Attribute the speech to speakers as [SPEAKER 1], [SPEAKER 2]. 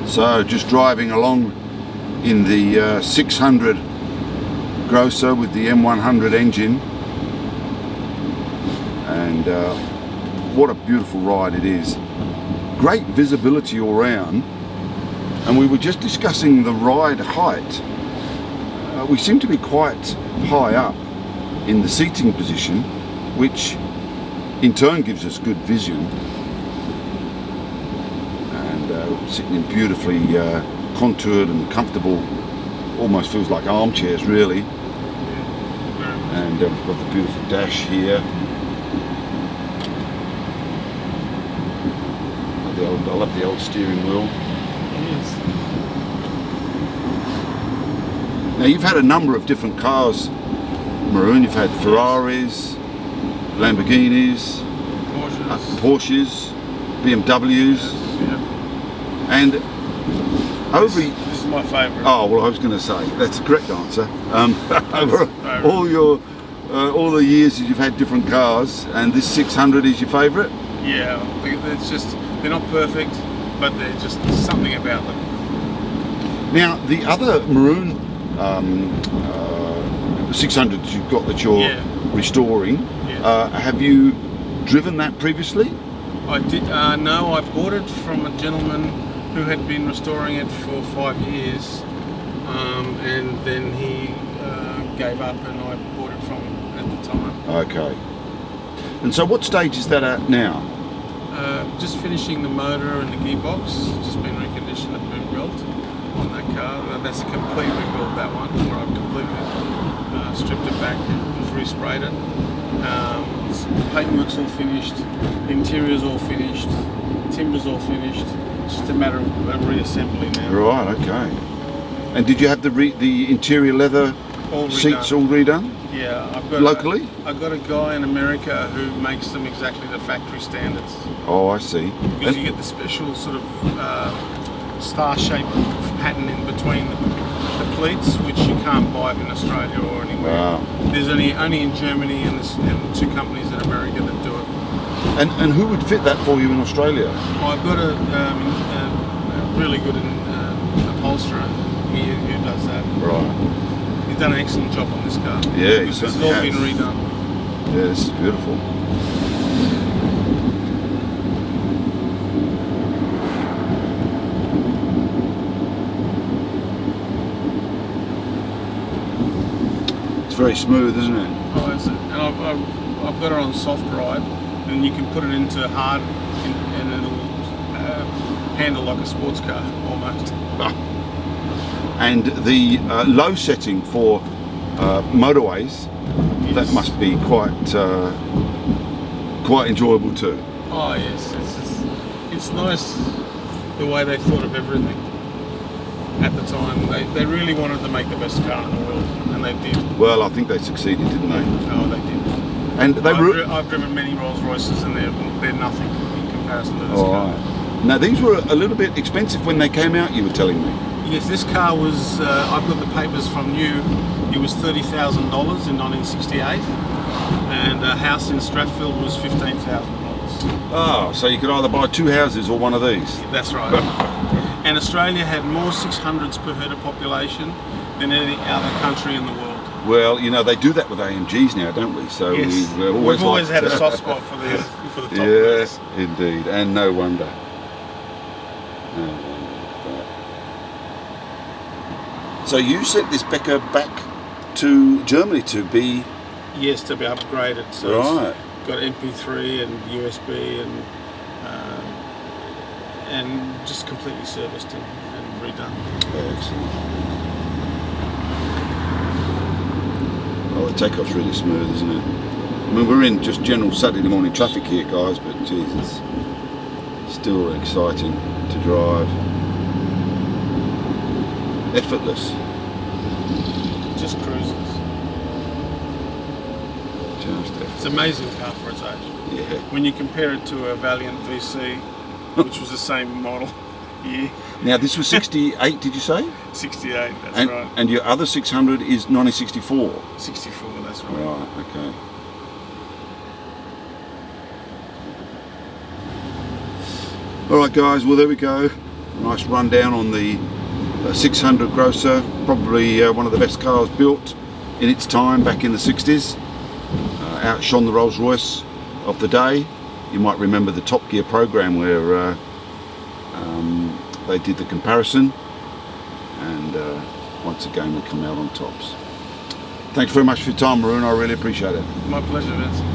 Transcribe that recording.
[SPEAKER 1] So just driving along in the 600 Grosser with the M100 engine, and what a beautiful ride it is. Great visibility all round, and we were just discussing the ride height. We seem to be quite high up in the seating position, which in turn gives us good vision, and sitting in beautifully contoured and comfortable, almost feels like armchairs really. And we've got the beautiful dash here. I love the old steering wheel.
[SPEAKER 2] Yes.
[SPEAKER 1] Now you've had a number of different cars, Maroon. You've had Ferraris, Lamborghinis, Porsches, BMWs, and over.
[SPEAKER 2] This is my favourite.
[SPEAKER 1] Oh well, I was going to say that's the correct answer. Over all the years that you've had different cars, and this 600 is your favourite.
[SPEAKER 2] Yeah, it's just they're not perfect, but they're just something about them.
[SPEAKER 1] Now the other Maroon 600s you've got that you're restoring, have you driven that previously?
[SPEAKER 2] I did. No, I bought it from a gentleman who had been restoring it for 5 years, and then he gave up, and I bought it from him at the time.
[SPEAKER 1] Okay. And so what stage is that at now?
[SPEAKER 2] Just finishing the motor and the gearbox. Just been reconditioned and rebuilt on that car. That's a complete rebuild, that one, where I've completely stripped it back and resprayed it. Paintwork's all finished, interior's all finished, timber's all finished. It's just a matter of reassembly now.
[SPEAKER 1] Right, okay. And did you have the interior leather seats all redone?
[SPEAKER 2] Yeah, I've got
[SPEAKER 1] locally.
[SPEAKER 2] I've got a guy in America who makes them exactly to factory standards.
[SPEAKER 1] Oh, I see.
[SPEAKER 2] Because you get the special sort of star-shaped pattern in between the pleats, which you can't buy in Australia or anywhere.
[SPEAKER 1] Wow.
[SPEAKER 2] There's only in Germany and 2 companies in America that do it.
[SPEAKER 1] And who would fit that for you in Australia?
[SPEAKER 2] I've got a really good upholsterer here who does that.
[SPEAKER 1] Right.
[SPEAKER 2] He's done an excellent job on this car.
[SPEAKER 1] Yeah,
[SPEAKER 2] it's all been redone.
[SPEAKER 1] Yeah, this is beautiful. It's very smooth, isn't it?
[SPEAKER 2] Oh, is it? And I've got it on soft ride, and you can put it into hard, and it'll handle like a sports car almost.
[SPEAKER 1] And the low setting for motorways, that must be quite enjoyable too.
[SPEAKER 2] Oh yes, it's nice the way they thought of everything at the time. They really wanted to make the best car in the world, and they did.
[SPEAKER 1] Well, I think they succeeded, didn't they?
[SPEAKER 2] Oh, they did.
[SPEAKER 1] And
[SPEAKER 2] I've driven many Rolls Royces, and they're nothing in comparison to this car.
[SPEAKER 1] Right. Now these were a little bit expensive when they came out, you were telling me.
[SPEAKER 2] Yes, this car was, I've got the papers from new, it was $30,000 in 1968, and a house in Strathfield was $15,000.
[SPEAKER 1] Oh, so you could either buy 2 houses or one of these.
[SPEAKER 2] That's right. And Australia had more 600s per head of population than any other country in the world.
[SPEAKER 1] Well, you know, they do that with AMGs now, don't we? So
[SPEAKER 2] yes. We've always had a soft spot for the top
[SPEAKER 1] Yes, indeed, and no wonder. So you sent this Becker back to Germany to be...
[SPEAKER 2] Yes, to be upgraded. So
[SPEAKER 1] right.
[SPEAKER 2] It's got MP3 and USB and just completely serviced and redone.
[SPEAKER 1] Excellent. Oh, the takeoff's really smooth, isn't it? I mean, we're in just general Saturday morning traffic here, guys, but geez, it's still exciting to drive. Effortless.
[SPEAKER 2] Just cruises.
[SPEAKER 1] Just effortless.
[SPEAKER 2] It's an amazing car for its age.
[SPEAKER 1] Yeah.
[SPEAKER 2] When you compare it to a Valiant VC, which was the same model year.
[SPEAKER 1] Now this was 68, did you say?
[SPEAKER 2] 68, that's right.
[SPEAKER 1] And your other 600 is 1964?
[SPEAKER 2] 64, that's right.
[SPEAKER 1] Right, okay. Alright guys, well there we go. Nice rundown on the 600 grosser, probably one of the best cars built in its time back in the 60s. Outshone the Rolls Royce of the day. You might remember the Top Gear program where they did the comparison, and once again we come out on tops. Thanks very much for your time, Maroon. I really appreciate it.
[SPEAKER 2] My pleasure, Vince.